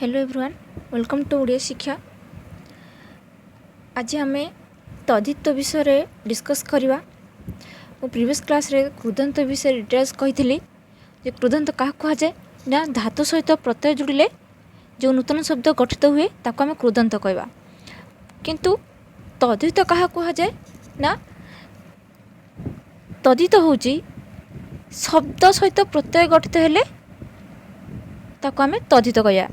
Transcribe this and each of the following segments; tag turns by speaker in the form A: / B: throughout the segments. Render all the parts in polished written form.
A: Hello everyone, welcome to Odia Shiksha. आज आम तद्धित विषय डिस्कस करवा। मो प्रीवियस क्लास रे कृदंत विषय डिटेल्स कही जे कृदंत क्या कहुए ना धातु सहित प्रत्यय जोड़िले जो नूतन शब्द गठित हुए ताको आम कृदंत कहवा। किंतु तद्धित क्या कहुए ना तद्धित होची शब्द सहित प्रत्यय गठित हेले ताको आम तद्धित कहवा।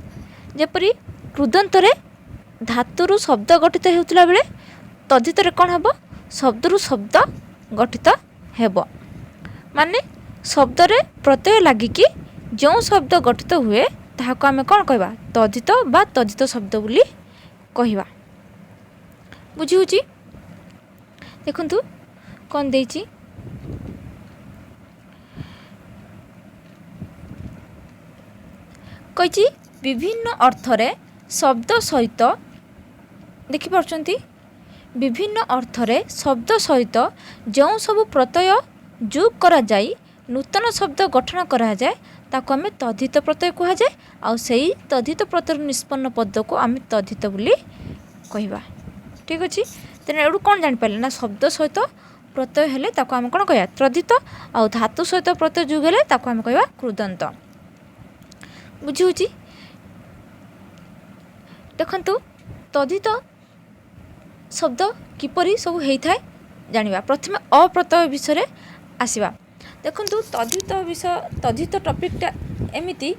A: जेपरी कृदंतरे धातुरु शब्द गठित होउतला बेले तद्धितरे कौन हम शब्दरु शब्द गठित हेब। माने शब्दरे प्रत्यय लागिकी जो शब्द गठित हुए ताहाको आमे कौन कहवा तद्धित बा तद्धित शब्द बोली कहवा। बुझी होची देखंतु कौन देइची कहिची विभिन्न अर्थरे शब्द सहित देखि पारछंती विभिन्न अर्थरे शब्द सहित जो सब प्रत्यय जोग करा जाई नूतन शब्द गठन करा जाए ताको आमे तद्धित प्रत्यय कहा जाए। आ सेही तद्धित प्रत्यय निष्पन्न पद को आमे तद्धित बोली कहवा। ठीक अछि। तेने एडु कोन जानि पाले ना शब्द सहित प्रत्यय हेले ताको आमे कोन कहया तद्धित आ धातु सहित प्रत्यय जोग हेले ताको आमे कहवा कृदंत। बुझी होची देखंतु तद्धित शब्द किपरि सब हेइथाय जानिबा। प्रथमे अप्रत्यय विषय आसीबा। देखंतु तद्धित टॉपिकटा एमिति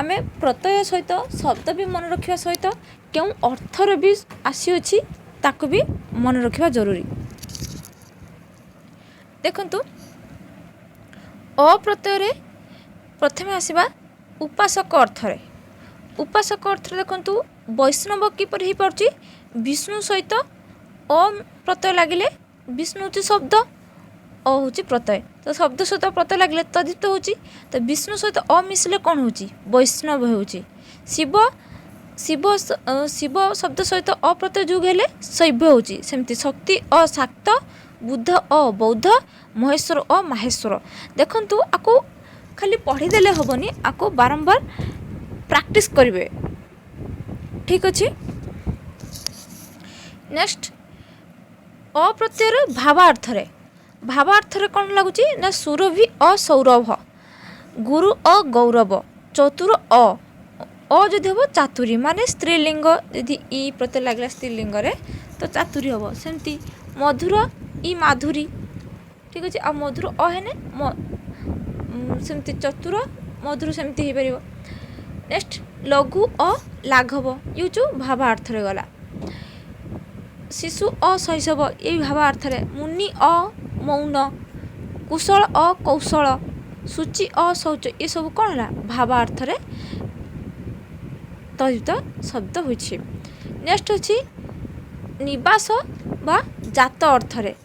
A: आमे प्रत्यय सहित शब्द भी मन रखिबा सहित केउ अर्थर भी आसी अछि ताको भी मन रखिबा जरूरी। देखंतु अप्रत्यय रे प्रथमे आसीबा उपासक अर्थरे। उपासक अर्थ देखंतु वैष्णव किपर हो पार्ची विष्णु सहित अ प्रत्यय लगिले विष्णु हूँ शब्द अ हूँ प्रत्यय तो शब्द सहित प्रत्यय लगिले तद्धित होची। तो विष्णु सहित अ मिसले कौन होची वैष्णव होची। शिव शिव शिव शब्द सहित अ प्रत्यय जोग हेले शैव होची। सेमती शक्ति अ शाक्त बुद्ध अ बौद्ध महेश्वर अ माहेश्वर। देखंतु आको खाली पढ़ीदेले हेबनी आको बारंबार प्रैक्टिस करिवे। ठीक अच्छे। नेक्स्ट अप्रत्ययर भावार्थरे भावार्थरे कौन लगुची ना सुरभि अ सौरभ गुरु अ गौरव चतुर अ जदि हम चातुरी माने स्त्रीलिंग यदि ई प्रत्यय लगला स्त्रीलिंग रे तो चातुरी हम। सेमती मधुर ई माधुरी। ठीक अच्छे। आ मधुर अ हेने सेमती चतुर मधुर सेमती हो पारिबो। नेक्स्ट लघु अ लाघव ये जो भावार्थ रे गला। शिशु अ शैशव ये भावार्थ रे। मुनि अ मौन कुशल अ कौशल सूचि अ शौच ये सब कौन है भावार्थ रे तद्धित शब्द होइछि। नेक्स्ट अछि निवास बा जात अर्थ रे।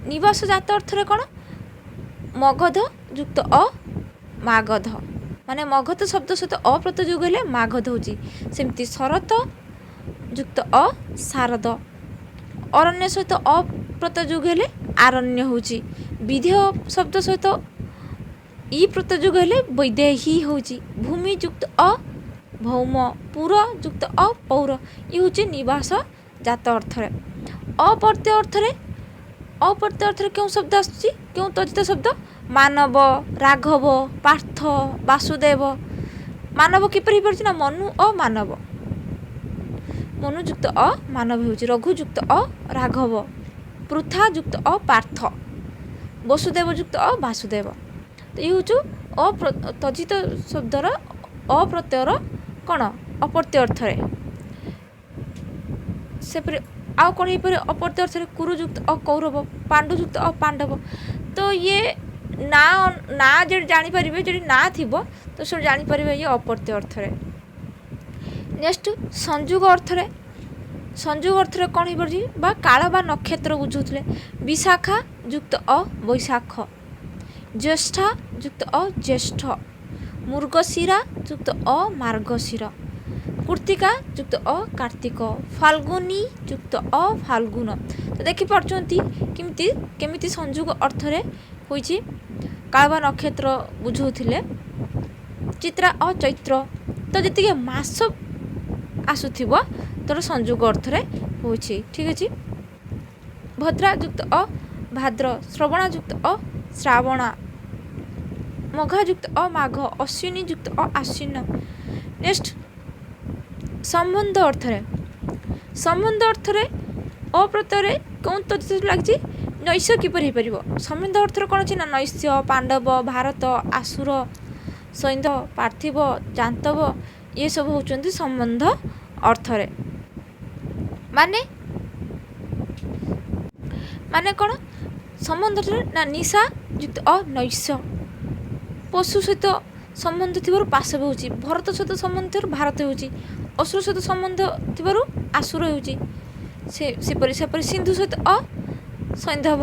A: निवास जात अर्थ रे कौन मगध युक्त अ मागध माने मगध शब्द सहित अप्रत्यय जोग हेले मागध होची। सेमती शरत युक्त अ शारद अरण्य सहित अप्रत्यय जोग हेले आरण्य होची। विधेय शब्द सहित ई प्रत्यय जोग हेले वैदेही होची। भूमि युक्त अ भौम पुर युक्त अ पौर ये होची निवास जात अर्थ रे। अप्रत्यय अर्थ रे अप्रत्यय अर्थ रे क्यों शब्द आसुची क्यों तद्धित शब्द मानव राघव पार्थ वासुदेव। मानव किपर हो पार्छ ना मनु अ मानव मनु युक्त अ मानव होची। रघु युक्त अ राघव पृथा युक्त अ पार्थ वसुदेव युक्त अ वासुदेव। तो ये हूँ तद्धित शब्दर अप्रत्ययर कौन अप्रत्यय अर्थ रे। सेपरि आउ कौन हो पारे अप्रत्यय अर्थ रे कुरु युक्त अ कौरव पांडु युक्त अ पांडव। तो ये ना ना जे जानी परिबे जे ना थिबो तो से जानी परिबे ये अप्रत्यय अर्थ रे। नेक्स्ट संयोग अर्थ रे। संयोग अर्थ रे कौन हो परजी बा काल बा नक्षत्र बुझुतले। विशाखा युक्त अ वैशाख ज्येष्ठा युक्त अ ज्येष्ठ मृगशिरा युक्त अ मार्गशिर कृत्तिका युक्त अ कार्तिक फाल्गुनी युक्त अ फाल्गुन। तो देखि पारछंती केमिति केमिति संयोग अर्थ रे होइछि। कालबा नक्षत्र बुझौथिले चित्रा अ चैत्र। तो जी मास ଆସୁଥିବ ତୋର ସଂଯୋଗ ଅର୍ଥରେ ହେଉଛି। ଠିକ୍ ଅଛି। ଭଦ୍ରା ଯୁକ୍ତ ଅ ଭାଦ୍ର, ଶ୍ରବଣା ଯୁକ୍ତ ଅ ଶ୍ରାବଣା, ମଘା ଯୁକ୍ତ ଅ ମାଘ, ଅଶ୍ୱିନୀ ଯୁକ୍ତ ଅ ଆଶ୍ୱିନ। ନେକ୍ସଟ ସମ୍ବନ୍ଧ ଅର୍ଥରେ, ସମ୍ବନ୍ଧ ଅର୍ଥରେ ଅ ପ୍ରତ୍ୟୟରେ କେଉଁ ତଦ୍ଧିତ ଲାଗିଛି? ନୈଶ କିପରି ହେଇପାରିବ? ସମ୍ବନ୍ଧ ଅର୍ଥରେ କ'ଣ ଅଛି ନା ନୈଶ, ପାଣ୍ଡବ, ଭାରତ, ଆସୁର, ସୈନ୍ଧ, ପାର୍ଥିବ, ଜାନ୍ତବ ଏସବୁ ହେଉଛନ୍ତି ସମ୍ବନ୍ଧ ଅର୍ଥରେ। ମାନେ ମାନେ କ'ଣ? ସମ୍ବନ୍ଧ ଅର୍ଥରେ ନା ନିଶା ଯୁକ୍ତ ଅ ନୈଶ, ପଶୁ ସହିତ ସମ୍ବନ୍ଧ ଥିବାରୁ ପାଶବ ହେଉଛି, ଭରତ ସହିତ ସମ୍ବନ୍ଧ ଥିବାରୁ ଭାରତ ହେଉଛି, ଅସୁର ସହିତ ସମ୍ବନ୍ଧ ଥିବାରୁ ଆସୁର ହେଉଛି, ସେପରି ସିନ୍ଧୁ ସହିତ ଅ ସୈନ୍ଧବ,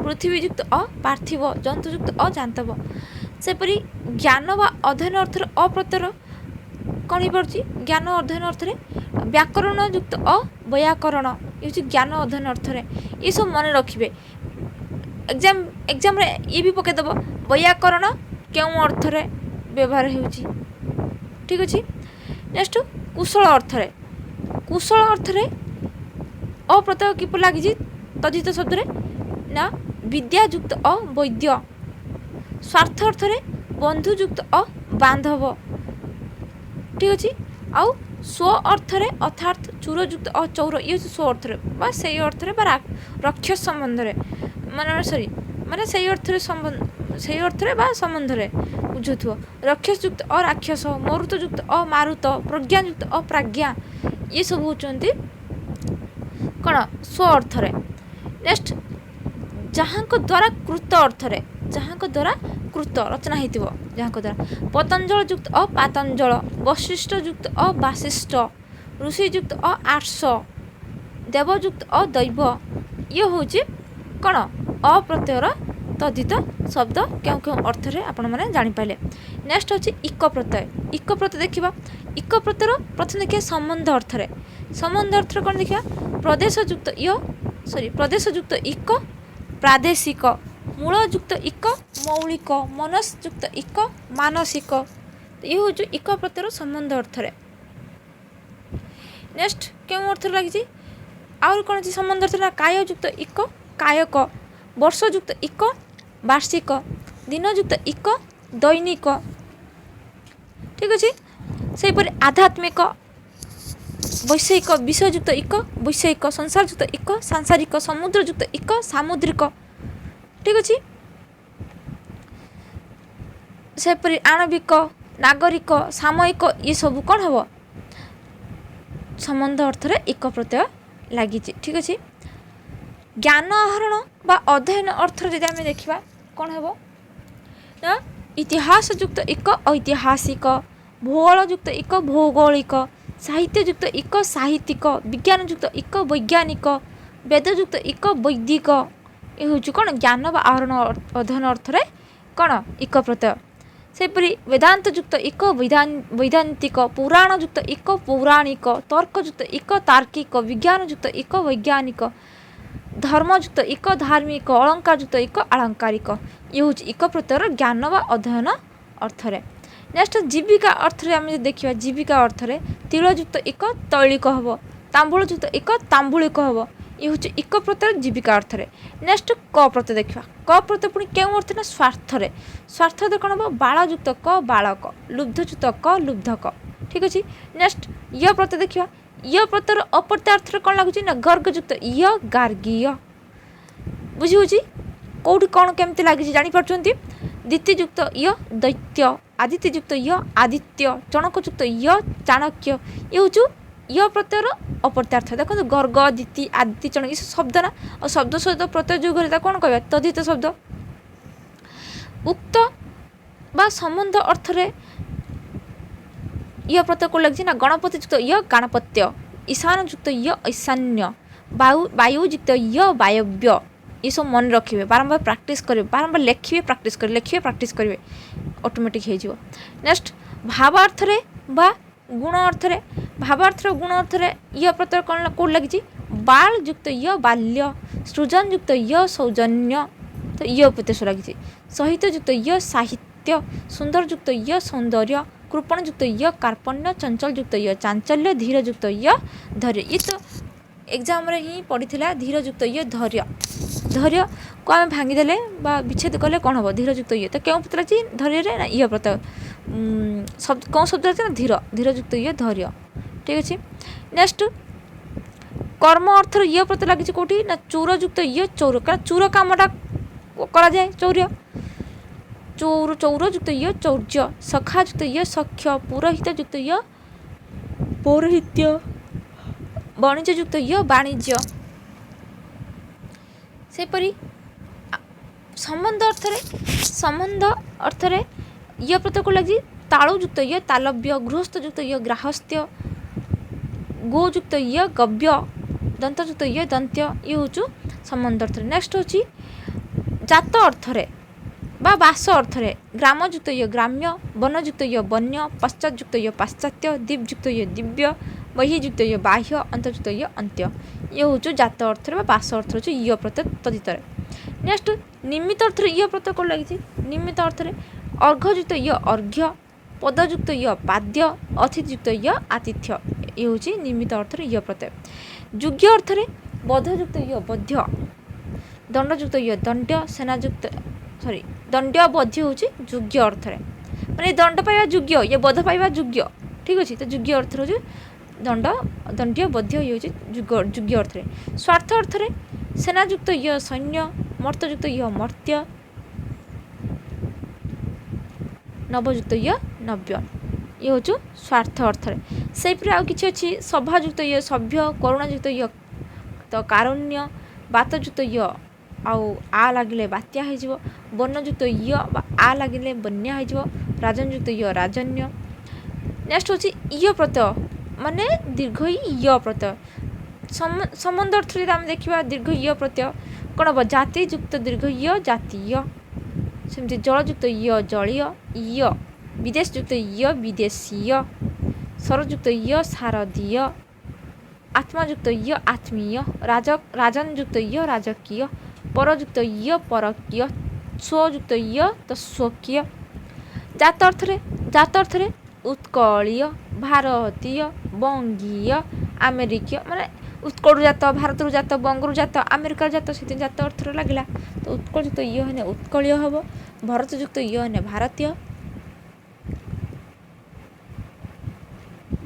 A: ପୃଥିବୀ ଯୁକ୍ତ ଅ ପାର୍ଥିବ, ଜନ୍ତୁ ଯୁକ୍ତ ଅ ଜାନ୍ତବ। ସେପରି ଜ୍ଞାନ ବା ଅଧ୍ୟୟନ ଅର୍ଥରେ ଅ ପ୍ରତ୍ୟୟ କ'ଣ ହେଇପାରୁଛି? ଜ୍ଞାନ ଅଧ୍ୟୟନ ଅର୍ଥରେ ବ୍ୟାକରଣ ଯୁକ୍ତ ଅ ବୈୟାକରଣ, ଏ ହେଉଛି ଜ୍ଞାନ ଅଧ୍ୟୟନ ଅର୍ଥରେ। ଏସବୁ ମନେ ରଖିବେ, ଏକ୍ଜାମ୍ରେ ଇଏ ବି ପକାଇଦେବ ବୈୟାକରଣ କେଉଁ ଅର୍ଥରେ ବ୍ୟବହାର ହେଉଛି। ଠିକ୍ ଅଛି। ନେକ୍ସଟ କୁଶଳ ଅର୍ଥରେ, କୁଶଳ ଅର୍ଥରେ ଅ ପ୍ରତ୍ୟୟ କିପରି ଲାଗିଛି ତଦ୍ଧିତ ଶବ୍ଦରେ? ନା ବିଦ୍ୟା ଯୁକ୍ତ ଅ ବୈଦ୍ୟ, ସ୍ୱାର୍ଥ ଅର୍ଥରେ ବନ୍ଧୁ ଯୁକ୍ତ ଅ ବାନ୍ଧବ। ଠିକ୍ ଅଛି। ଆଉ ସ୍ୱ ଅର୍ଥରେ ଅର୍ଥାତ୍ ଚୁର ଯୁକ୍ତ ଅ ଚୌର, ଇଏ ହେଉଛି ସ୍ୱ ଅର୍ଥରେ ବା ସେଇ ଅର୍ଥରେ ବା ରକ୍ଷ ସମ୍ବନ୍ଧରେ, ମାନେ ସେଇ ଅର୍ଥରେ ସେଇ ଅର୍ଥରେ ବା ସମ୍ବନ୍ଧରେ ବୁଝୁଥିବ। ରକ୍ଷସ ଯୁକ୍ତ ଅ ରାକ୍ଷସ, ମରୁତ ଯୁକ୍ତ ଅ ମାରୁତ, ପ୍ରଜ୍ଞା ଯୁକ୍ତ ଅ ପ୍ରାଜ୍ଞା, ଏସବୁ ହେଉଛନ୍ତି କ'ଣ? ସ୍ୱ ଅର୍ଥରେ। ନେକ୍ସଟ ଯାହାଙ୍କ ଦ୍ୱାରା କୃତ ଅର୍ଥରେ, ଯାହାଙ୍କ ଦ୍ୱାରା କୃତ ରଚନା ହେଇଥିବ, ଯାହାଙ୍କ ଦ୍ୱାରା ପତଞ୍ଜଳ ଯୁକ୍ତ ଅ ପାତଞ୍ଜଳ, ବଶିଷ୍ଠ ଯୁକ୍ତ ଅ ବାସିଷ୍ଠ, ଋଷି ଯୁକ୍ତ ଅ ଆର୍ଷ, ଦେବ ଯୁକ୍ତ ଅ ଦୈବ, ଇଏ ହେଉଛି କ'ଣ? ଅ ପ୍ରତ୍ୟୟର ତଦ୍ଧିତ ଶବ୍ଦ କେଉଁ କେଉଁ ଅର୍ଥରେ ଆପଣମାନେ ଜାଣିପାରିଲେ। ନେକ୍ସଟ ହେଉଛି ଇକ ପ୍ରତ୍ୟୟ। ଇକ ପ୍ରତ୍ୟୟ ଦେଖିବା, ଇକ ପ୍ରତ୍ୟୟର ପ୍ରଥମେ ଦେଖିବା ସମ୍ବନ୍ଧ ଅର୍ଥରେ। ସମ୍ବନ୍ଧ ଅର୍ଥରେ କ'ଣ ଦେଖିବା? ପ୍ରଦେଶ ଯୁକ୍ତ ପ୍ରଦେଶ ଯୁକ୍ତ ଇକ ପ୍ରାଦେଶିକ, ମୂଳ ଯୁକ୍ତ ଇକ ମୌଳିକ, ମନସ୍ ଯୁକ୍ତ ଇକ ମାନସିକ, ଇଏ ହେଉଛି ଇକ ପ୍ରତ୍ୟୟର ସମ୍ବନ୍ଧ ଅର୍ଥରେ। ନେକ୍ସଟ କେଉଁ ଅର୍ଥରେ ଲାଗିଛି? ଆହୁରି କ'ଣ ଅଛି ସମ୍ବନ୍ଧ ଅର୍ଥରେ? କାୟ ଯୁକ୍ତ ଇକ କାୟକ, ବର୍ଷ ଯୁକ୍ତ ଇକ ବାର୍ଷିକ, ଦିନ ଯୁକ୍ତ ଇକ ଦୈନିକ। ଠିକ୍ ଅଛି। ସେହିପରି ଆଧ୍ୟାତ୍ମିକ ବୈଷୟିକ, ବିଷୟ ଯୁକ୍ତ ଇକ ବୈଷୟିକ, ସଂସାର ଯୁକ୍ତ ଇକ ସାଂସାରିକ, ସମୁଦ୍ର ଯୁକ୍ତ ଇକ ସାମୁଦ୍ରିକ। ଠିକ୍ ଅଛି। ସେପରି ଆଣବିକ, ନାଗରିକ, ସାମୟିକ, ଏସବୁ କ'ଣ ହେବ? ସମ୍ବନ୍ଧ ଅର୍ଥରେ ଇକ ପ୍ରତ୍ୟୟ ଲାଗିଛି। ଠିକ୍ ଅଛି। ଜ୍ଞାନ ଆହରଣ ବା ଅଧ୍ୟୟନ ଅର୍ଥରେ ଯଦି ଆମେ ଦେଖିବା କ'ଣ ହେବ? ନା ଇତିହାସ ଯୁକ୍ତ ଇକ ଐତିହାସିକ, ଭୂଗୋଳ ଯୁକ୍ତ ଇକ ଭୌଗୋଳିକ, ସାହିତ୍ୟ ଯୁକ୍ତ ଇକ ସାହିତ୍ୟିକ, ବିଜ୍ଞାନ ଯୁକ୍ତ ଇକ ବୈଜ୍ଞାନିକ, ବେଦ ଯୁକ୍ତ ଇକ ବୈଦିକ। ଏ ହେଉଛି କ'ଣ? ଜ୍ଞାନ ବା ଆହରଣ ଅଧ୍ୟୟନ ଅର୍ଥରେ କ'ଣ? ଇକ ପ୍ରତ୍ୟୟ। ସେହିପରି ବେଦାନ୍ତ ଯୁକ୍ତ ଇକ ବୈଦାନ୍ତିକ, ପୁରାଣ ଯୁକ୍ତ ଇକ ପୌରାଣିକ, ତର୍କ ଯୁକ୍ତ ଇକ ତାର୍କିକ, ବିଜ୍ଞାନ ଯୁକ୍ତ ଇକ ବୈଜ୍ଞାନିକ, ଧର୍ମ ଯୁକ୍ତ ଇକ ଧାର୍ମିକ, ଅଳଙ୍କାର ଯୁକ୍ତ ଇକ ଆଳଙ୍କାରିକ। ଇଏ ହେଉଛି ଇକ ପ୍ରତ୍ୟୟର ଜ୍ଞାନ ବା ଅଧ୍ୟୟନ ଅର୍ଥରେ। ନେକ୍ସଟ ଜୀବିକା ଅର୍ଥରେ ଆମେ ଯଦି ଦେଖିବା, ଜୀବିକା ଅର୍ଥରେ ତିଳ ଯୁକ୍ତ ଇକ ତୈଳିକ ହେବ, ତାମ୍ବୁଳ ଯୁକ୍ତ ଇକ ତାମ୍ବୁଳିକ ହେବ। ଇଏ ହେଉଛି ଇକ ପ୍ରତ୍ୟୟ ଜୀବିକା ଅର୍ଥରେ। ନେକ୍ସଟ କ ପ୍ରତ୍ୟୟ ଦେଖିବା। କ ପ୍ରତ୍ୟୟ ପୁଣି କେଉଁ ଅର୍ଥରେ? ନା ସ୍ୱାର୍ଥରେ। ସ୍ୱାର୍ଥରେ କ'ଣ ହେବ? ବାଳ ଯୁକ୍ତ କ ବାଳକ, ଲୁବ୍ଧ ଯୁକ୍ତ କ ଲୁବ୍ଧକ। ଠିକ୍ ଅଛି। ନେକ୍ସଟ ୟ ପ୍ରତ୍ୟୟ ଦେଖିବା। ୟ ପ୍ରତ୍ୟୟର ଅପତ୍ୟାର୍ଥରେ କ'ଣ ଲାଗୁଛି? ନା ଗର୍ଗ ଯୁକ୍ତ ୟ ଗାର୍ଗୀୟ। ବୁଝି ହେଉଛି କେଉଁଠି କ'ଣ କେମିତି ଲାଗିଛି ଜାଣିପାରୁଛନ୍ତି? ଦ୍ୱିତୀୟ ଯୁକ୍ତ ୟ ଦୈତ୍ୟ, ଆଦିତ୍ୟ ଯୁକ୍ତ ୟ ଆଦିତ୍ୟ, ଚଣକ ଯୁକ୍ତ ୟ ଚାଣକ୍ୟ। ଇଏ ହେଉଛି ୟ ପ୍ରତ୍ୟୟର ଅପତ୍ୟାର୍ଥ। ଦେଖନ୍ତୁ ଗର୍ଗ ଦିତି ଆଦିତ୍ୟ ଚଣକ ଏସବୁ ଶବ୍ଦ ନା, ଆଉ ଶବ୍ଦ ସହିତ ପ୍ରତ୍ୟୟ ଯୋଗ ହେଲେ ତାକୁ କ'ଣ କହିବା? ତଦ୍ଧିତ ଶବ୍ଦ। ଉକ୍ତ ବା ସମ୍ବନ୍ଧ ଅର୍ଥରେ ୟ ପ୍ରତ୍ୟୟ କ'ଣ ଲାଗିଛି? ନା ଗଣପତି ଯୁକ୍ତ ୟ ଗାଣପତ୍ୟ, ଈଶାନ ଯୁକ୍ତ ୟ ଈଶାନ୍ୟ, ବାୟୁ ଯୁକ୍ତ ୟ ବାୟବ୍ୟ। ଏସବୁ ମନେ ରଖିବେ, ବାରମ୍ବାର ପ୍ରାକ୍ଟିସ୍ କରିବେ, ବାରମ୍ବାର ଲେଖିବେ ପ୍ରାକ୍ଟିସ୍ କରିବେ, ଲେଖିବେ ପ୍ରାକ୍ଟିସ୍ କରିବେ, ଅଟୋମେଟିକ୍ ହେଇଯିବ। ନେକ୍ସଟ ଭାବାର୍ଥରେ ବା ଗୁଣ ଅର୍ଥରେ, ଭାବାର୍ଥର ଗୁଣ ଅର୍ଥରେ ୟ ପ୍ରତ୍ୟୟ କ'ଣ କେଉଁଠି ଲାଗିଛି? ବାଳ ଯୁକ୍ତ ୟ ବାଲ୍ୟ, ସୃଜନ ଯୁକ୍ତ ୟ ସୌଜନ୍ୟ, ତ ୟ ପ୍ରତ୍ୟୟ ଲାଗିଛି। ସହିତ ଯୁକ୍ତ ୟ ସାହିତ୍ୟ, ସୁନ୍ଦର ଯୁକ୍ତ ୟ ସୌନ୍ଦର୍ଯ୍ୟ, कृपण युक्त य कार्पण्य चंचल युक्त य चांचल्य धीर युक्त य धैर्य। ये तो एग्जाम रे ही पड़ीथिला धीर युक्त य धैर्य। धैर्य को आम भांगीदेले विच्छेद कले कौन हम धीर युक्त य तो क्यों पत्र धैर्य ना य प्रत्यय शब्द कौन शब्द अच्छे ना धीर धीर युक्त य धैर्य। ठीक अच्छे नेक्स्ट कर्म अर्थ य प्रत्यय लगी कौटी ना चोर युक्त य चौर कारण चोर कामटा करा जाए चौर्य चौर चौर युक्त य चौर्य सखा युक्त य सख्य पुरोहित युक्त य पौरोहित्य वाणिज्य युक्त य वाणिज्य। सेपरी संबंध अर्थरे य प्रत्यय को लगी तालु युक्त य तालव्य गृहस्थ युक्त य ग्राहस्थ्य गो युक्त य गव्य दंत युक्त य दंत्य ये हूँ संबंध अर्थ। नेक्स्ट हूँ जात अर्थरे बास अर्थरे ग्राम युक्त य ग्राम्य वन युक्त य वन्य पश्चात युक्त य पाश्चात्य दीप युक्त य दिव्य बहिर्युक्त य बाह्य अंतर्युक्त य अंत्य ये हूँ जात अर्थरे बास अर्थ हूँ य प्रत्यय तदितर। नेक्स्ट निमित्त अर्थरे य प्रत्यय को लगी निमित्त अर्थरे अर्घयुक्त य अर्घ्य पदयुक्त य पाद्य अतिथियुक्त य आतिथ्य ये हूँ निमित्त अर्थरे य प्रत्यय। योग्य अर्थरे बधयुक्त य बध्य दंडयुक्त य दंड्य सेनायुक्त सॉरी दंड्य बध्य हूँ योग्य अर्थरे माने दंड पाइबा योग्य ये बध पाइबा योग्य। ठीक अच्छे तो योग्य अर्थ हूँ दंड दंड्य बध्य ये हूँ योग्य अर्थरे। स्वार्थ अर्थरे सेनायुक्त य सैन्य मर्तयुक्त य मर्त्य नवयुक्त य नव्य ये हूँ स्वार्थ अर्थरे। सेपरि आउ किछि अछि सभायुक्त य सभ्य करुणायुक्त य तो कारुण्य बातयुक्त य आउ आ लगिले बात्या हो वर्णयुक्त य आ लगिले बन्या हो राजनयुक्त य राजन्य। नेक्स्ट हूँ य प्रत्यय माने दीर्घ य प्रत्यय संबंध अर्थ आम देखा दीर्घ य प्रत्यय कौन हम जाति युक्त दीर्घ य जातीय सेमती जलयुक्त य जलीय य विदेश युक्त य विदेशीय सरयुक्त य शारदीय आत्मायुक्त य आत्मीय राजनयुक्त य राजकीय परयुक्त य परकीय स्वयुक्त य तो स्वकीय। जात अर्थरे उत्कलीय भारतीय बंगीय आमेरिकीय माने उत्कल जात भारत जात बंगरू जात आमेरिकार जात से जात अर्थ लगे तो उत्कलयुक्त य हेने उत्कलीय हम भारतयुक्त य हेने भारतीय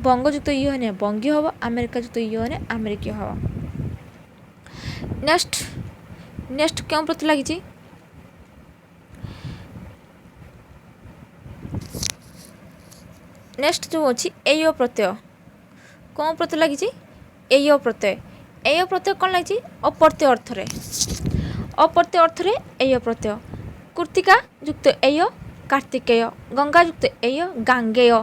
A: बंगयुक्त य हेने बंगीय हम आमेरिकायुक्त य हेने आमेरिकीय हम। नेक्स्ट क्यों प्रत्यय लगी नेक्स्ट जो अच्छी एय प्रत्यय कौन प्रत्यय लगी एय प्रत्यय कौन लगी अप्रत्यय अर्थरे अप्रत्यय अर्थरे एय प्रत्यय कृतिका युक्त एय कार्तिकेय गंगा युक्त एय गांगेय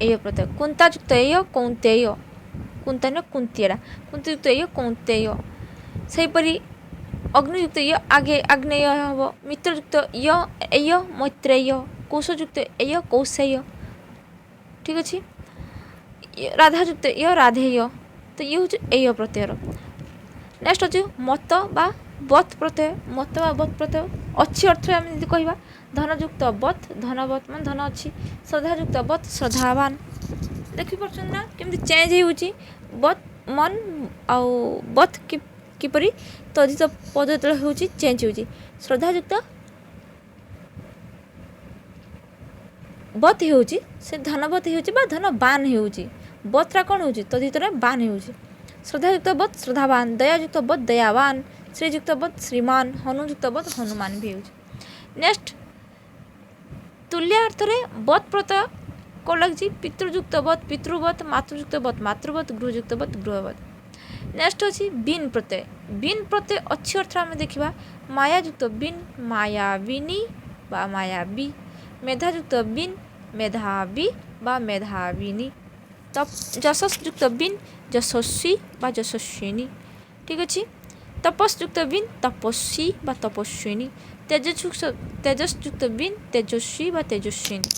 A: एय प्रत्यय कुंता युक्त एय कौंतेय कुंता न कुंतिया कुंतयुक्त एय कौंतेय। सेपरी अग्नियुक्त य आगे आग्नेय हम मित्रयुक्त य एय मैत्रेय कोशयुक्त एय कौशेय। ठीक अच्छे राधायुक्त य राधेय तो ये हूँ एय प्रत्ययर। नेक्स्ट अच्छे मत बा बत प्रत्यय मत बा बत प्रत्यय अच्छी अर्थ आम कह धनयुक्त बत धनवत मान धन अच्छी श्रद्धायुक्त बत श्रद्धावान देखिपुर ना केमती चेंज होची बत मन आउ बत किपरि तदित पद जो हो चेंज होची श्रद्धायुक्त बत होची से धनवत हो धनवान होची बतरा कौन होची तदित बान होची श्रद्धायुक्त बत श्रद्धावान दयायुक्त बत दयावान श्रीयुक्त बत श्रीमान हनुयुक्त बत हनुमान भी होची। नेक्स्ट तुल्य अर्थरे बत प्रत्यय को लगी पितृयुक्त बत पितृवत मातृयुक्त बत मातृवत गृहयुक्त बत गृहवत। नेक्स्ट अच्छी बिन प्रत्यय अच्छी अर्थ आम देखा मायायुक्त बिन मायाविनी बा मायावी मेधायुक्त बिन मेधावी बा मेधाविनी जशस्युक्त बिन यशस्वी बा यशस्विनी। ठीक अच्छे तपस्युक्त बिन तपस्वी बा तपस्विनी तेजस्युक्त बिन तेजस्वी बा तेजस्विनी।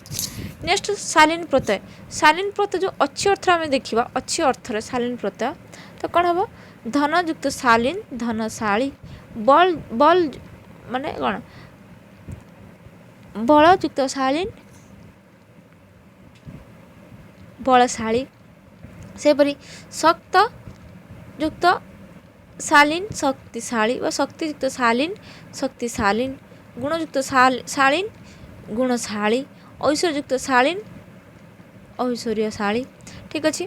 A: नेक्स्ट शालीन प्रत्यय जो अच्छी अर्थ आम देखा अच्छी अर्थर शालीन प्रत्यय तो कौन हम धनयुक्त शालीन धनशाली बल माने कौन बलयुक्त शालीन ବଳଶାଳୀ। ସେହିପରି ଶକ୍ତ ଯୁକ୍ତ ଶାଳୀନ ଶକ୍ତିଶାଳୀ ବା ଶକ୍ତିଯୁକ୍ତ ଶାଳୀନ ଶକ୍ତିଶାଳୀନ। ଗୁଣଯୁକ୍ତ ଶାଳୀନ ଗୁଣଶାଳୀ। ଐଶ୍ୱର୍ଯ୍ୟଯୁକ୍ତ ଶାଳୀନ ଐଶ୍ୱର୍ଯ୍ୟଶାଳୀ। ଠିକ୍ ଅଛି।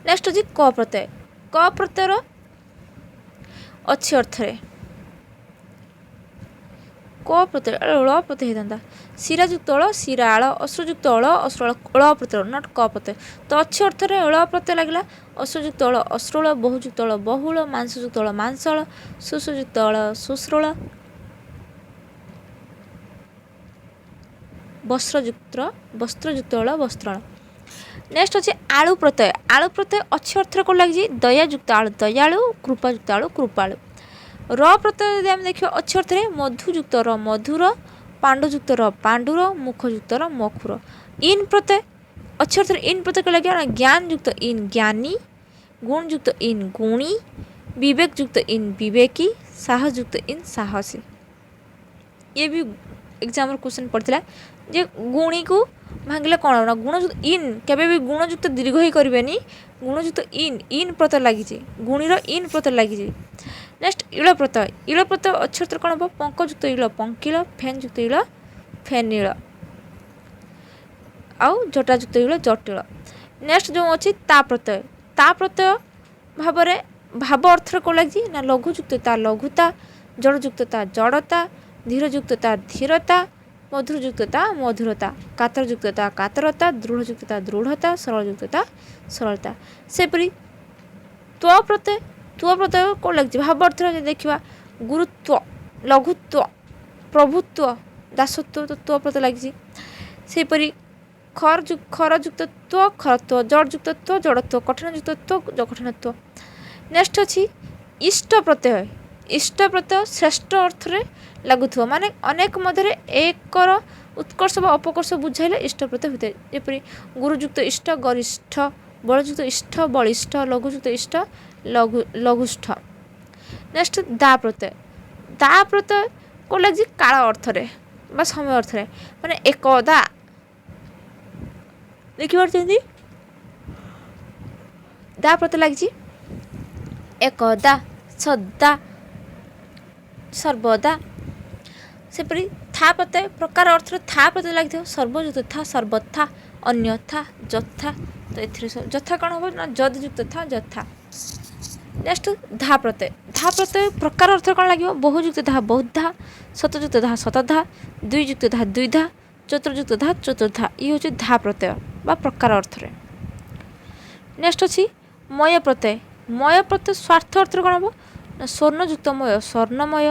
A: ନେକ୍ସଟ ଅଛି କ ପ୍ରତ୍ୟୟ। କ ପ୍ରତ୍ୟୟର ଅଛି ଅର୍ଥରେ କ ପ୍ରତ୍ୟୟ ଳ ପ୍ରତ୍ୟୟ ହେଇଥାନ୍ତା। ଶିରାଯୁକ୍ତ ଳ ଶିରାଳ। ଅଶ୍ରୁଯୁକ୍ତ ଳ ଅଶ୍ରୁଳ ଳ ପ୍ରତ୍ୟୟ ନଟ୍ କ ପ୍ରତ୍ୟୟ। ତ ଅଛି ଅର୍ଥରେ ଳ ପ୍ରତ୍ୟୟ ଲାଗିଲା। ଅଶ୍ରୁଯୁକ୍ତ ଳ ଅଶ୍ରୁଳ। ବହୁଯୁକ୍ତ ଳ ବହୁଳ। ମାଂସଯୁକ୍ତ ଳ ମାଂସଳ। ଶୁଶ୍ରୁଯୁକ୍ତ ଳ ଶୁଶ୍ରୁଳ। ବସ୍ତ୍ରଯୁକ୍ତ ଳ ବସ୍ତ୍ରାଳ। ନେକ୍ସଟ ଅଛି ଆଳୁ ପ୍ରତ୍ୟୟ। ଆଳୁ ପ୍ରତ୍ୟୟ ଅଛି ଅର୍ଥରେ କ'ଣ ଲାଗିଛି? ଦୟାଯୁକ୍ତ ଆଳୁ ଦୟାଳୁ। କୃପାଯୁକ୍ତ ଆଳୁ କୃପାଳୁ। ର ପ୍ରତ୍ୟୟ ଯଦି ଆମେ ଦେଖିବା ଅଛି ଅର୍ଥରେ ମଧୁଯୁକ୍ତ ର ମଧୁର। ପାଣ୍ଡୁଯୁକ୍ତ ର ପାଣ୍ଡୁର। ମୁଖଯୁକ୍ତ ର ମଖୁର। ଇନ୍ ପ୍ରତ୍ୟୟ ଅଛି ଅର୍ଥରେ ଇନ୍ ପ୍ରତ୍ୟୟ କ'ଣ ଲାଗିବ? ଜ୍ଞାନଯୁକ୍ତ ଇନ୍ ଜ୍ଞାନୀ। ଗୁଣଯୁକ୍ତ ଇନ୍ ଗୁଣୀ। ବିବେକଯୁକ୍ତ ଇନ୍ ବିବେକୀ। ସାହସଯୁକ୍ତ ଇନ୍ ସାହସୀ। ଇଏ ବି ଏକ୍ଜାମ୍ରେ କ୍ୱେଶ୍ଚନ୍ ପଡ଼ିଥିଲା ଯେ ଗୁଣୀକୁ ଭାଙ୍ଗିଲେ କ'ଣ ହେବ ନା ଗୁଣଯୁକ୍ତ ଇନ୍ କେବେ ବି ଗୁଣଯୁକ୍ତ ଦୀର୍ଘ ହିଁ କରିବେନି। ଗୁଣଯୁକ୍ତ ଇନ୍ ପ୍ରତ୍ୟୟ ଲାଗିଛି। ଗୁଣୀର ଇନ୍ ପ୍ରତ୍ୟୟ ଲାଗିଛି। ନେକ୍ସଟ ଇଳ ପ୍ରତ୍ୟୟ। ଇଳ ପ୍ରତ୍ୟୟ ଅଛି ଅର୍ଥରେ କ'ଣ ହେବ? ପଙ୍କଯୁକ୍ତ ଇଳ ପଙ୍କିଳ। ଫେନ୍ଯୁକ୍ତ ଇଳ ଫେନିଳ। ଆଉ ଜଟାଯୁକ୍ତ ଇଳ ଜଟିଳ। ନେକ୍ସଟ ଯେଉଁ ଅଛି ତା ପ୍ରତ୍ୟୟ। ତା ପ୍ରତ୍ୟୟ ଭାବରେ ଭାବ ଅର୍ଥରେ କ'ଣ ଲାଗିଛି ନା ଲଘୁଯୁକ୍ତ ତା ଲଘୁତା। ଜଡ଼ଯୁକ୍ତ ତା ଜଡ଼ତା। ଧୀରଯୁକ୍ତ ତା ଧୀରତା। ମଧୁରଯୁକ୍ତ ତା ମଧୁରତା। କାତରଯୁକ୍ତ ତା କାତରତା। ଦୃଢ଼ଯୁକ୍ତ ତା ଦୃଢ଼ତା। ସରଳଯୁକ୍ତ ତା ସରଳତା। ସେପରି ତ୍ୱ ପ୍ରତ୍ୟୟ। ତ୍ୱ ପ୍ରତ୍ୟୟ କ'ଣ ଲାଗିଛି? ଭାବ ଅର୍ଥରେ ଯଦି ଦେଖିବା ଗୁରୁତ୍ୱ ଲଘୁତ୍ୱ ପ୍ରଭୁତ୍ୱ ଦାସତ୍ୱ ତ ତ୍ୱ ପ୍ରତ୍ୟୟ ଲାଗିଛି। ସେହିପରି ଖରଯୁକ୍ତ ତ୍ୱ ଖରତ୍ୱ। ଜଡ଼ଯୁକ୍ତ ତ୍ୱ ଜଡ଼ତ୍ୱ। କଠିନଯୁକ୍ତ ତ୍ୱ କଠିନତ୍ୱ। ନେକ୍ସଟ ଅଛି ଇଷ୍ଟ ପ୍ରତ୍ୟୟ। ଇଷ୍ଟ ପ୍ରତ୍ୟୟ ଶ୍ରେଷ୍ଠ ଅର୍ଥରେ ଲାଗୁଥିବ ମାନେ ଅନେକ ମଧ୍ୟରେ ଏକର ଉତ୍କର୍ଷ ବା ଅପକର୍ଷ ବୁଝାଇଲେ ଇଷ୍ଟ ପ୍ରତ୍ୟୟ ହୋଇଥାଏ। ଯେପରି ଗୁରୁଯୁକ୍ତ ଇଷ୍ଟ ଗରିଷ୍ଠ। ବଳଯୁକ୍ତ ଇଷ୍ଟ ବଳିଷ୍ଠ। ଲଘୁଯୁକ୍ତ ଇଷ୍ଟ ଲଘୁଷ୍ଠ। ନେକ୍ସଟ ଦା ପ୍ରତ୍ୟୟ। ଦା ପ୍ରତ୍ୟୟ କ'ଣ ଲାଗିଛି? କାଳ ଅର୍ଥରେ ବା ସମୟ ଅର୍ଥରେ ମାନେ ଏକଦା ଦେଖିପାରୁଛନ୍ତି ଦା ପ୍ରତ୍ୟୟ ଲାଗିଛି। ଏକଦା ସଦା ସର୍ବଦା। ସେପରି ଥା ପ୍ରତ୍ୟୟ ପ୍ରକାର ଅର୍ଥରେ ଥା ପ୍ରତ୍ୟୟ ଲାଗିଥିବ। ସର୍ବଯୁକ୍ତ ଥା ସର୍ବଥା। ଅନ୍ୟଥା ଯଥା। ତ ଏଥିରେ ଯଥା କ'ଣ ହେବ ନା ଯଦଯୁକ୍ତ ଥା ଯଥା। ନେକ୍ସଟ ଧା ପ୍ରତ୍ୟୟ। ଧା ପ୍ରତ୍ୟୟ ପ୍ରକାର ଅର୍ଥରେ କ'ଣ ଲାଗିବ? ବହୁଯୁକ୍ତ ଧା ବହୁଧା। ଶତଯୁକ୍ତ ଧା ଶତଧା। ଦ୍ୱିଯୁକ୍ତ ଧା ଦ୍ୱିଧା। ଚତୁର୍ଯୁକ୍ତ ଧା ଚତୁର୍ଧା। ଇଏ ହେଉଛି ଧା ପ୍ରତ୍ୟୟ ବା ପ୍ରକାର ଅର୍ଥରେ। ନେକ୍ସଟ ଅଛି ମୟ ପ୍ରତ୍ୟୟ। ମୟ ପ୍ରତ୍ୟୟ ସ୍ୱାର୍ଥ ଅର୍ଥରେ କ'ଣ ହେବ ନା ସ୍ୱର୍ଣ୍ଣଯୁକ୍ତମୟ ସ୍ୱର୍ଣ୍ଣମୟ।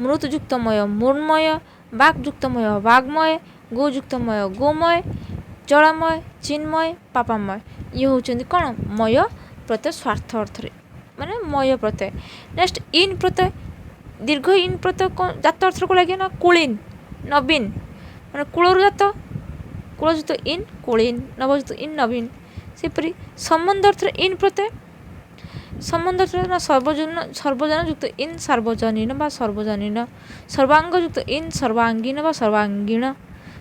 A: ମୃତ୍ଯୁକ୍ତମୟ ମୃଣ୍ମୟ। ବାକ୍ଯୁକ୍ତମୟ ବାଗ୍ମୟ। ଗୋଯୁକ୍ତମୟ ଗୋମୟ। ଜଳମୟ ଚିନ୍ମୟ ପାପାମୟ। ଇଏ ହେଉଛନ୍ତି କ'ଣ ମୟ ପ୍ରତ୍ୟୟ ସ୍ୱାର୍ଥ ଅର୍ଥରେ ମାନେ ମୟ ପ୍ରତ୍ୟୟ। ନେକ୍ସଟ ଇନ୍ ପ୍ରତ୍ୟୟ। ଦୀର୍ଘ ଇନ୍ ପ୍ରତ୍ୟୟ ଜାତ ଅର୍ଥରେ କ'ଣ ଲାଗିବ ନା କୁଳୀନ ନବୀନ ମାନେ କୂଳରୁ ଜାତ। କୂଳଯୁକ୍ତ ଇନ୍ କୁଳୀନ। ନବଯୁକ୍ତ ଇନ୍ ନବୀନ। ସେପରି ସମ୍ବନ୍ଧ ଅର୍ଥରେ ଇନ୍ ପ୍ରତ୍ୟୟ। ସମ୍ବନ୍ଧ ଅର୍ଥରେ ନା ସର୍ବଜନ ଯୁକ୍ତ ଇନ୍ ସାର୍ବଜନୀନ ବା ସର୍ବଜନୀନ। ସର୍ବାଙ୍ଗ ଯୁକ୍ତ ଇନ୍ ସର୍ବାଙ୍ଗୀନ ବା ସର୍ବାଙ୍ଗୀଣ।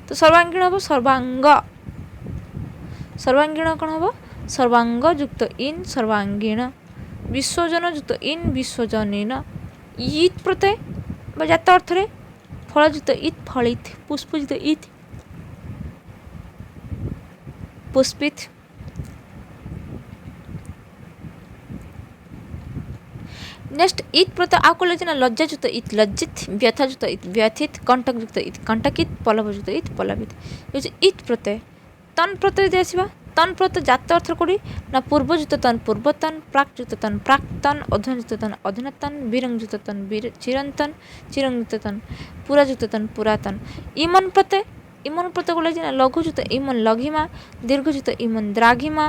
A: ତ ସର୍ବାଙ୍ଗୀଣ ହେବ ସର୍ବାଙ୍ଗ। ସର୍ବାଙ୍ଗୀଣ କ'ଣ ହେବ? ସର୍ବାଙ୍ଗ ଯୁକ୍ତ ଇନ୍ ସର୍ବାଙ୍ଗୀଣ। ବିଶ୍ୱଜନ ଯୁକ୍ତ ଇନ୍ ବିଶ୍ୱଜନୀନ। ଇତ୍ ପ୍ରତ୍ୟୟ ବା ଜାତ ଅର୍ଥରେ ଫଳଯୁକ୍ତ ଇତ୍ ଫଳିତ। ପୁଷ୍ପଯୁକ୍ତ ଇତ୍ ପୁଷ୍ପିତ। नेक्स्ट ईत प्रत्यय आउ कौन लगे ना लज्जायुक्त ईत लज्जित। व्यथायुक्त ईत व्यथित। कंटकयुक्त ईत कंटकित। पलवयुक्त ईत पलवित। ये ईत प्रत्यय। तन प्रत्यय दे आसवा तन प्रत्यय जात अर्थ कौड़ी ना पूर्वयुक्त तन पूर्वतन। प्राक्युक्त तन प्राक्तन। अधीनयुक्त तन अधीनतन। विरंगयुक्त तन चिरंतन। चिरंगयुक्त तन पुरायुक्त तन पुरातन। इमन प्रत्यय इमन प्रत्यय कौन लगे ना लघुयुक्त इमन लघिमा। दीर्घयुक्त इमन द्राघिमा।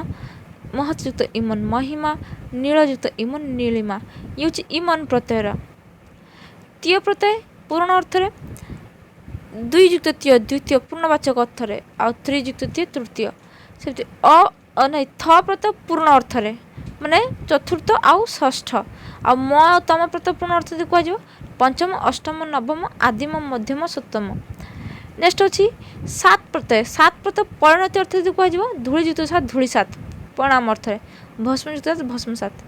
A: महतयुक्त इमन महिमा। नीलयुक्त इमन नीलिमा। ये हूँ इमन प्रत्ययर। तीय प्रत्यय पूर्ण अर्थ दुईयुक्त तीय द्वितीय पूर्णवाचक अर्थ आ त्रियुक्त तीय तृतीय। से नहीं थ प्रत्यय पूर्ण अर्थ माने चतुर्थ आउ षष्ठ आ म तम प्रत्यय पूर्ण अर्थ कह पंचम अष्टम नवम आदिम मध्यम सप्तम। नेक्स्ट अच्छी सात प्रत्यय। सात प्रत्यय परिणति अर्थ यदि कह धूलिजुक्त सात धूली सात प्रणाम अर्थ भस्मजुक्त सात भस्म सात।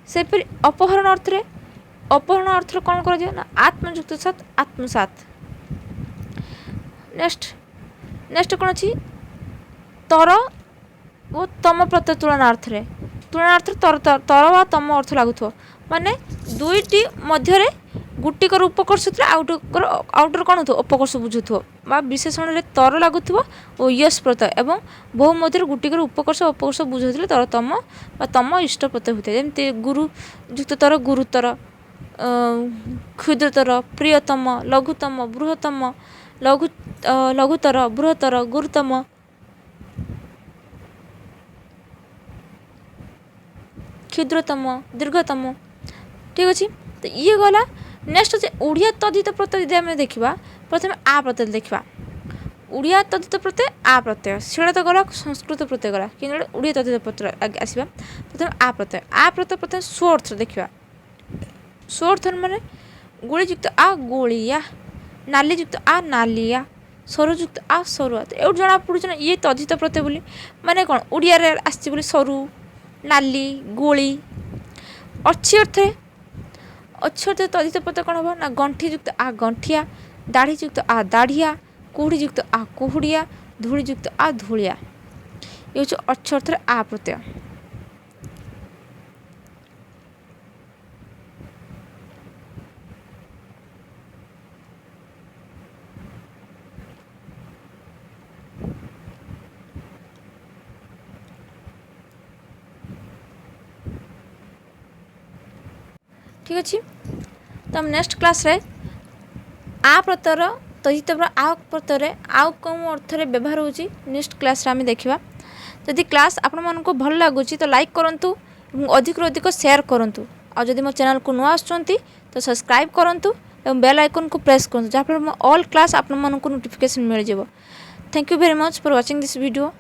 A: सेपरि अपहरण अर्थ कौन कर आत्मजुक्त सात आत्मसात। नेक्स्ट कौन अच्छी तर और तम प्रत्यय तुलनार्थ तर व तम अर्थ लगुथ माने दुईटी मध्य गुटिकर उपकर्ष आउटर कौन हो अपकर्ष बुझुव बा विशेषण में तर लगुव और यश प्रत्यय एवं बहु मध्य गुटिकर उपकर्ष अपकर्ष बुझे तर तम बा तम इष्ट प्रत्यय होता है। जमी गुरु युक्त तर गुरुतर क्षुद्रतर प्रियतम लघुतम बृहतम लघुतर बृहतर गुरुतम क्षुद्रतम दीर्घतम। ठीक अच्छे तो ये गला। नेक्स्ट अच्छे ओडिया तद्धित प्रत्यय यदि आम देखा प्रथम आ प्रत्यय देखा ओडिया तद्धित प्रत्यय आ प्रत्यय सीटा तो गला संस्कृत प्रत्यय गला कि ओडिया तद्धित प्रत्यय आगे आसवा प्रथम आ प्रत्यय प्रथम स्व अर्थ देखा स्व अर्थ माने गोलीयुक्त आ गोलिया नालीयुक्त आ नालिया सरुयुक्त आ सरुआ। तो ये जना पड़ू ये तद्धित प्रत्यय बोली माने कौन ओडिया आसी सरु नाली गोली। अच्छी अर्थ तद्धित प्रत्यय कौन हम ना गंठीयुक्त आ गंठिया दाढ़ीयुक्त आ दाढ़िया कुहुड़ीयुक्त आ कुहुड़िया धूलीयुक्त आ धूलिया। ये हूँ अच्छ अर्थ आ प्रत्यय। ठीक अच्छे तो हम नेक्स्ट क्लास रे आ प्रत्ययर तद्धित आ प्रत्यय आउ कौन अर्थ व्यवहार हो नेक्स्ट क्लास रे आम देखा। जदि क्लास आपण मानक भल लगुच तो लाइक करूँ अधिक अधिक शेयर करूँ और जदि मो चैनल को नुआ आसुँच तो सब्सक्राइब करूँ और बेल आइकन को प्रेस करूँ जहाँफल ऑल क्लास आपण मानक नोटिफिकेशन मिल जाए। Thank you very much for watching this video.